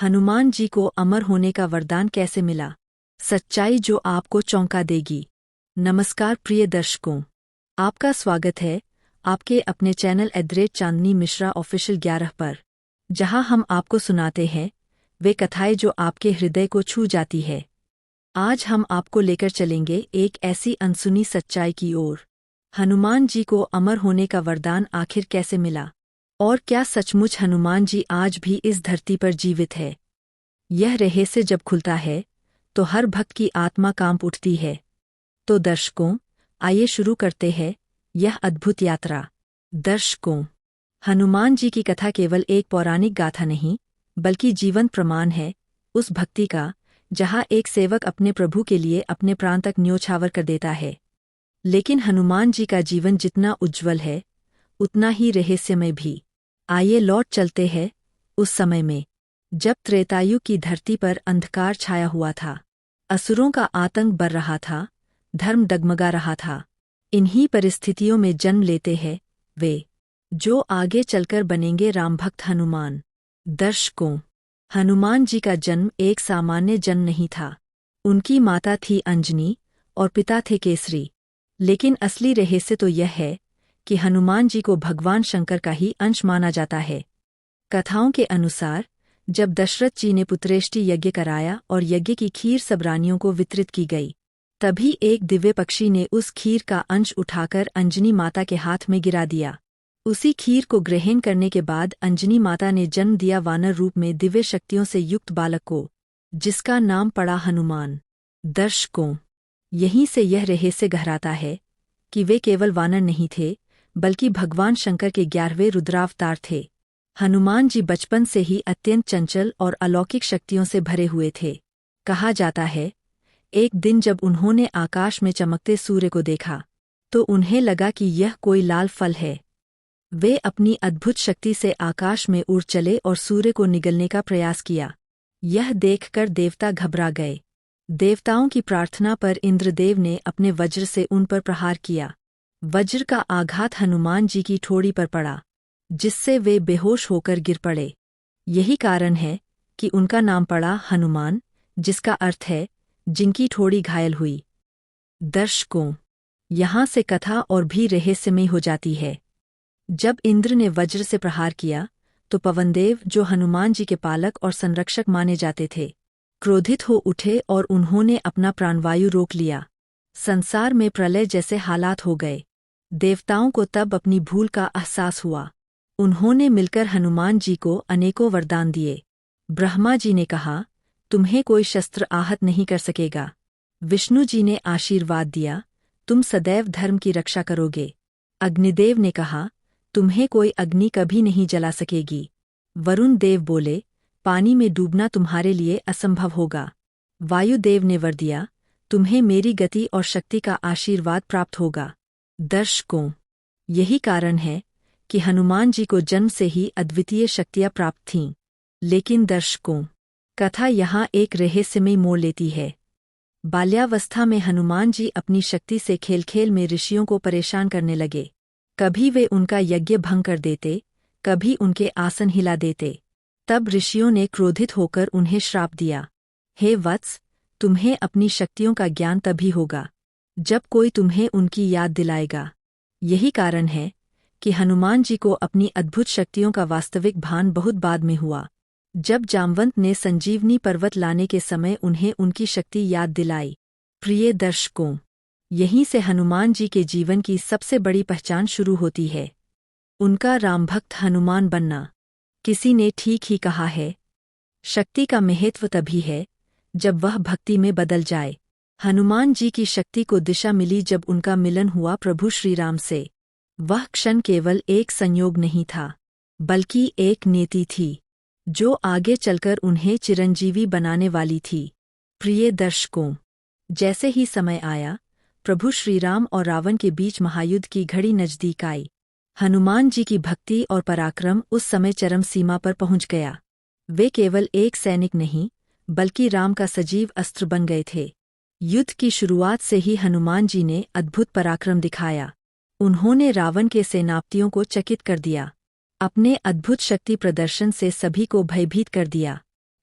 हनुमान जी को अमर होने का वरदान कैसे मिला? सच्चाई जो आपको चौंका देगी। नमस्कार प्रिय दर्शकों, आपका स्वागत है आपके अपने चैनल @चांदनी मिश्रा ऑफिशियल 11 पर, जहां हम आपको सुनाते हैं वे कथाएं जो आपके हृदय को छू जाती है। आज हम आपको लेकर चलेंगे एक ऐसी अनसुनी सच्चाई की ओर। हनुमान जी को अमर होने का वरदान आखिर कैसे मिला? और क्या सचमुच हनुमान जी आज भी इस धरती पर जीवित है? यह रहस्य जब खुलता है तो हर भक्त की आत्मा कांप उठती है। तो दर्शकों, आइए शुरू करते हैं यह अद्भुत यात्रा। दर्शकों, हनुमान जी की कथा केवल एक पौराणिक गाथा नहीं, बल्कि जीवंत प्रमाण है उस भक्ति का जहाँ एक सेवक अपने प्रभु के लिए अपने प्राण तक न्योछावर कर देता है। लेकिन हनुमान जी का जीवन जितना उज्ज्वल है, उतना ही रहस्यमय भी। आइए लौट चलते हैं उस समय में, जब त्रेतायु की धरती पर अंधकार छाया हुआ था, असुरों का आतंक बढ़ रहा था, धर्म डगमगा रहा था। इन्हीं परिस्थितियों में जन्म लेते हैं वे जो आगे चलकर बनेंगे राम भक्त हनुमान। दर्शकों, हनुमान जी का जन्म एक सामान्य जन्म नहीं था। उनकी माता थी अंजनी और पिता थे केसरी। लेकिन असली रहस्य तो यह है कि हनुमान जी को भगवान शंकर का ही अंश माना जाता है। कथाओं के अनुसार जब दशरथ जी ने पुत्रेष्टि यज्ञ कराया और यज्ञ की खीर सब रानियों को वितरित की गई, तभी एक दिव्य पक्षी ने उस खीर का अंश उठाकर अंजनी माता के हाथ में गिरा दिया। उसी खीर को ग्रहण करने के बाद अंजनी माता ने जन्म दिया वानर रूप में दिव्य शक्तियों से युक्त बालक को, जिसका नाम पड़ा हनुमान। दर्शकों, यहीं से यह रहस्य गहराता है कि वे केवल वानर नहीं थे, बल्कि भगवान शंकर के 11वें रुद्रावतार थे। हनुमान जी बचपन से ही अत्यंत चंचल और अलौकिक शक्तियों से भरे हुए थे। कहा जाता है, एक दिन जब उन्होंने आकाश में चमकते सूर्य को देखा, तो उन्हें लगा कि यह कोई लाल फल है। वे अपनी अद्भुत शक्ति से आकाश में उड़ चले और सूर्य को निगलने का प्रयास किया। यह देखकर देवता घबरा गए। देवताओं की प्रार्थना पर इंद्रदेव ने अपने वज्र से उन पर प्रहार किया। वज्र का आघात हनुमान जी की ठोड़ी पर पड़ा, जिससे वे बेहोश होकर गिर पड़े। यही कारण है कि उनका नाम पड़ा हनुमान, जिसका अर्थ है जिनकी ठोड़ी घायल हुई। दर्शकों, यहाँ से कथा और भी रहस्यमय हो जाती है। जब इंद्र ने वज्र से प्रहार किया, तो पवनदेव, जो हनुमान जी के पालक और संरक्षक माने जाते थे, क्रोधित हो उठे और उन्होंने अपना प्राणवायु रोक लिया। संसार में प्रलय जैसे हालात हो गए। देवताओं को तब अपनी भूल का एहसास हुआ। उन्होंने मिलकर हनुमान जी को अनेकों वरदान दिए। ब्रह्मा जी ने कहा, तुम्हें कोई शस्त्र आहत नहीं कर सकेगा। विष्णु जी ने आशीर्वाद दिया, तुम सदैव धर्म की रक्षा करोगे। अग्निदेव ने कहा, तुम्हें कोई अग्नि कभी नहीं जला सकेगी। वरुण देव बोले, पानी में डूबना तुम्हारे लिए असंभव होगा। वायुदेव ने वर दिया, तुम्हें मेरी गति और शक्ति का आशीर्वाद प्राप्त होगा। दर्शकों, यही कारण है कि हनुमान जी को जन्म से ही अद्वितीय शक्तियाँ प्राप्त थीं। लेकिन दर्शकों, कथा यहाँ एक रहस्यमय मोड़ लेती है। बाल्यावस्था में हनुमान जी अपनी शक्ति से खेल खेल में ऋषियों को परेशान करने लगे। कभी वे उनका यज्ञ भंग कर देते, कभी उनके आसन हिला देते। तब ऋषियों ने क्रोधित होकर उन्हें श्राप दिया, हे वत्स, तुम्हें अपनी शक्तियों का ज्ञान तभी होगा जब कोई तुम्हें उनकी याद दिलाएगा। यही कारण है कि हनुमान जी को अपनी अद्भुत शक्तियों का वास्तविक भान बहुत बाद में हुआ, जब जामवंत ने संजीवनी पर्वत लाने के समय उन्हें उनकी शक्ति याद दिलाई। प्रिय दर्शकों, यहीं से हनुमान जी के जीवन की सबसे बड़ी पहचान शुरू होती है, उनका रामभक्त हनुमान बनना। किसी ने ठीक ही कहा है, शक्ति का महत्व तभी है जब वह भक्ति में बदल जाए। हनुमान जी की शक्ति को दिशा मिली जब उनका मिलन हुआ प्रभु श्री राम से। वह क्षण केवल एक संयोग नहीं था, बल्कि एक नीति थी, जो आगे चलकर उन्हें चिरंजीवी बनाने वाली थी। प्रिय दर्शकों, जैसे ही समय आया, प्रभु श्रीराम और रावण के बीच महायुद्ध की घड़ी नजदीक आई। हनुमान जी की भक्ति और पराक्रम उस समय चरम सीमा पर पहुंच गया। वे केवल एक सैनिक नहीं, बल्कि राम का सजीव अस्त्र बन गए थे। युद्ध की शुरुआत से ही हनुमान जी ने अद्भुत पराक्रम दिखाया। उन्होंने रावण के सेनापतियों को चकित कर दिया। अपने अद्भुत शक्ति प्रदर्शन से सभी को भयभीत कर दिया।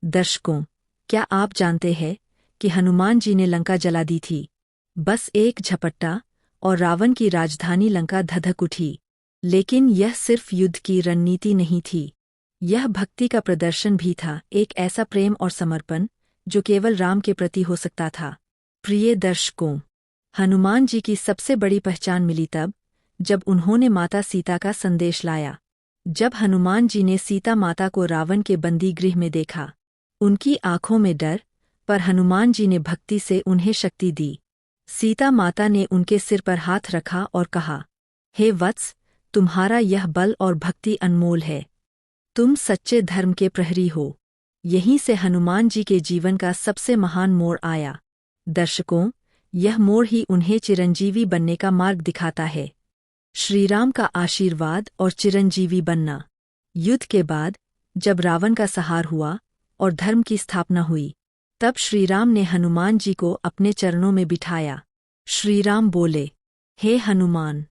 दर्शकों, क्या आप जानते हैं कि हनुमान जी ने लंका जला दी थी? बस एक झपट्टा और रावण की राजधानी लंका धधक उठी। लेकिन यह सिर्फ युद्ध की रणनीति नहीं थी, यह भक्ति का प्रदर्शन भी था, एक ऐसा प्रेम और समर्पण जो केवल राम के प्रति हो सकता था। प्रिय दर्शकों, हनुमान जी की सबसे बड़ी पहचान मिली तब जब उन्होंने माता सीता का संदेश लाया। जब हनुमान जी ने सीता माता को रावण के बंदी गृह में देखा, उनकी आंखों में डर, पर हनुमान जी ने भक्ति से उन्हें शक्ति दी। सीता माता ने उनके सिर पर हाथ रखा और कहा, हे वत्स, तुम्हारा यह बल और भक्ति अनमोल है। तुम सच्चे धर्म के प्रहरी हो। यहीं से हनुमान जी के जीवन का सबसे महान मोड़ आया। दर्शकों, यह मोड़ ही उन्हें चिरंजीवी बनने का मार्ग दिखाता है। श्रीराम का आशीर्वाद और चिरंजीवी बनना। युद्ध के बाद जब रावण का संहार हुआ और धर्म की स्थापना हुई, तब श्रीराम ने हनुमान जी को अपने चरणों में बिठाया। श्रीराम बोले, हे हनुमान,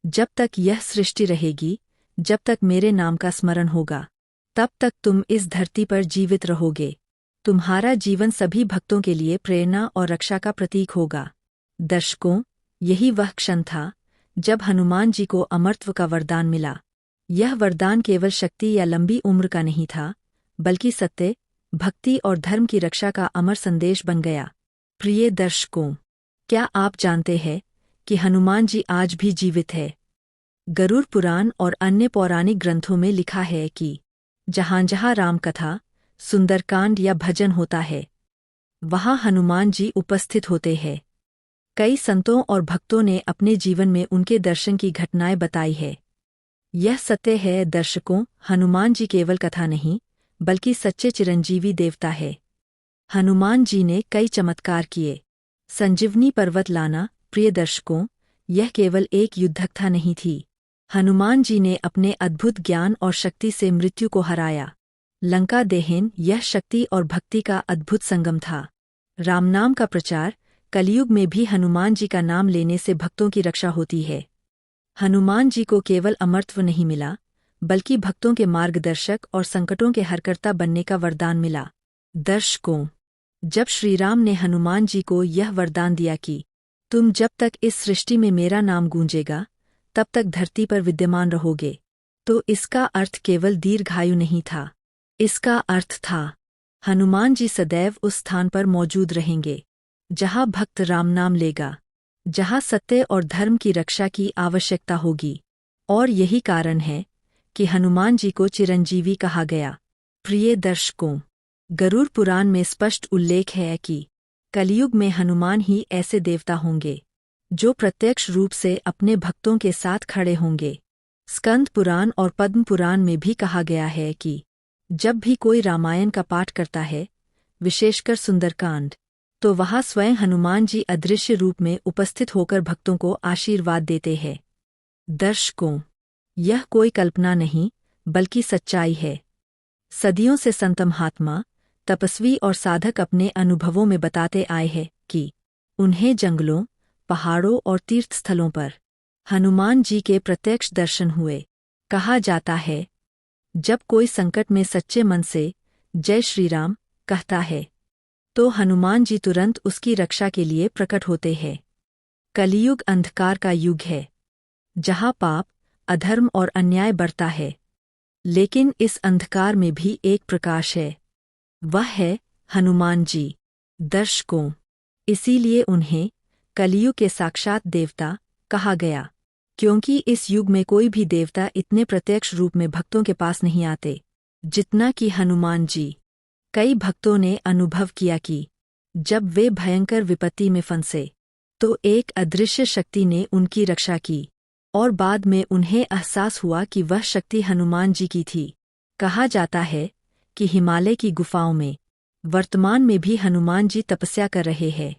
जब तक यह सृष्टि रहेगी, जब तक मेरे नाम का स्मरण होगा, तब तक तुम इस धरती पर जीवित रहोगे। तुम्हारा जीवन सभी भक्तों के लिए प्रेरणा और रक्षा का प्रतीक होगा। दर्शकों, यही वह क्षण था जब हनुमान जी को अमरत्व का वरदान मिला। यह वरदान केवल शक्ति या लंबी उम्र का नहीं था, बल्कि सत्य, भक्ति और धर्म की रक्षा का अमर संदेश बन गया। प्रिय दर्शकों, क्या आप जानते हैं कि हनुमान जी आज भी जीवित है? गरुड़ पुराण और अन्य पौराणिक ग्रंथों में लिखा है कि जहाँ जहाँ राम कथा, सुंदरकांड या भजन होता है, वहाँ हनुमान जी उपस्थित होते हैं। कई संतों और भक्तों ने अपने जीवन में उनके दर्शन की घटनाएं बताई है। यह सत्य है दर्शकों, हनुमान जी केवल कथा नहीं, बल्कि सच्चे चिरंजीवी देवता है। हनुमान जी ने कई चमत्कार किए। संजीवनी पर्वत लाना। प्रिय दर्शकों, यह केवल एक युद्धकथा नहीं थी। हनुमान जी ने अपने अद्भुत ज्ञान और शक्ति से मृत्यु को हराया। लंका दहन, यह शक्ति और भक्ति का अद्भुत संगम था। रामनाम का प्रचार। कलयुग में भी हनुमान जी का नाम लेने से भक्तों की रक्षा होती है। हनुमान जी को केवल अमरत्व नहीं मिला, बल्कि भक्तों के मार्गदर्शक और संकटों के हरकर्ता बनने का वरदान मिला। दर्शकों, जब श्रीराम ने हनुमान जी को यह वरदान दिया कि तुम जब तक इस सृष्टि में मेरा नाम गूंजेगा, तब तक धरती पर विद्यमान रहोगे, तो इसका अर्थ केवल दीर्घायु नहीं था। इसका अर्थ था, हनुमान जी सदैव उस स्थान पर मौजूद रहेंगे जहाँ भक्त राम नाम लेगा, जहाँ सत्य और धर्म की रक्षा की आवश्यकता होगी। और यही कारण है कि हनुमान जी को चिरंजीवी कहा गया। प्रिय दर्शकों, गरुड़ पुराण में स्पष्ट उल्लेख है कि कलयुग में हनुमान ही ऐसे देवता होंगे जो प्रत्यक्ष रूप से अपने भक्तों के साथ खड़े होंगे। स्कंद पुराण और पद्म पुराण में भी कहा गया है कि जब भी कोई रामायण का पाठ करता है, विशेषकर सुंदरकांड, तो वहाँ स्वयं हनुमान जी अदृश्य रूप में उपस्थित होकर भक्तों को आशीर्वाद देते हैं। दर्शकों, यह कोई कल्पना नहीं, बल्कि सच्चाई है। सदियों से संत महात्मा, तपस्वी और साधक अपने अनुभवों में बताते आए हैं कि उन्हें जंगलों, पहाड़ों और तीर्थस्थलों पर हनुमान जी के प्रत्यक्ष दर्शन हुए। कहा जाता है, जब कोई संकट में सच्चे मन से जय श्री राम कहता है, तो हनुमान जी तुरंत उसकी रक्षा के लिए प्रकट होते हैं। कलियुग अंधकार का युग है, जहाँ पाप, अधर्म और अन्याय बढ़ता है। लेकिन इस अंधकार में भी एक प्रकाश है, वह है हनुमान जी। दर्शकों, इसीलिए उन्हें कलियुग के साक्षात देवता कहा गया, क्योंकि इस युग में कोई भी देवता इतने प्रत्यक्ष रूप में भक्तों के पास नहीं आते जितना कि हनुमान जी। कई भक्तों ने अनुभव किया कि जब वे भयंकर विपत्ति में फंसे, तो एक अदृश्य शक्ति ने उनकी रक्षा की, और बाद में उन्हें एहसास हुआ कि वह शक्ति हनुमान जी की थी। कहा जाता है कि हिमालय की गुफाओं में वर्तमान में भी हनुमान जी तपस्या कर रहे हैं।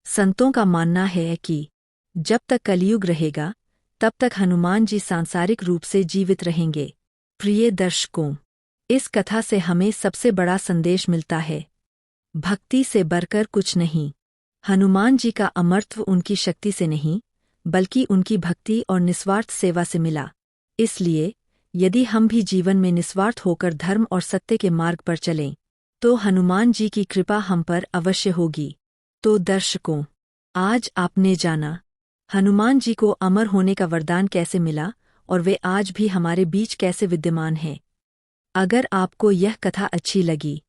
संतों का मानना है कि जब तक कलयुग रहेगा, तब तक हनुमान जी सांसारिक रूप से जीवित रहेंगे। प्रिय दर्शकों, इस कथा से हमें सबसे बड़ा संदेश मिलता है, भक्ति से बढ़कर कुछ नहीं। हनुमान जी का अमरत्व उनकी शक्ति से नहीं, बल्कि उनकी भक्ति और निस्वार्थ सेवा से मिला। इसलिए यदि हम भी जीवन में निस्वार्थ होकर धर्म और सत्य के मार्ग पर चलें, तो हनुमान जी की कृपा हम पर अवश्य होगी। तो दर्शकों, आज आपने जाना हनुमान जी को अमर होने का वरदान कैसे मिला और वे आज भी हमारे बीच कैसे विद्यमान हैं। अगर आपको यह कथा अच्छी लगी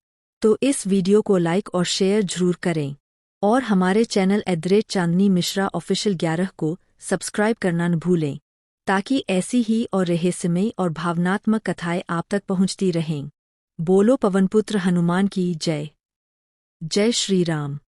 तो इस वीडियो को लाइक और शेयर जरूर करें और हमारे चैनल @चांदनी मिश्रा ऑफिशियल 11 को सब्सक्राइब करना न भूलें, ताकि ऐसी ही और रहस्यमयी और भावनात्मक कथाएं आप तक पहुंचती रहें। बोलो पवनपुत्र हनुमान की जय। जय श्री राम।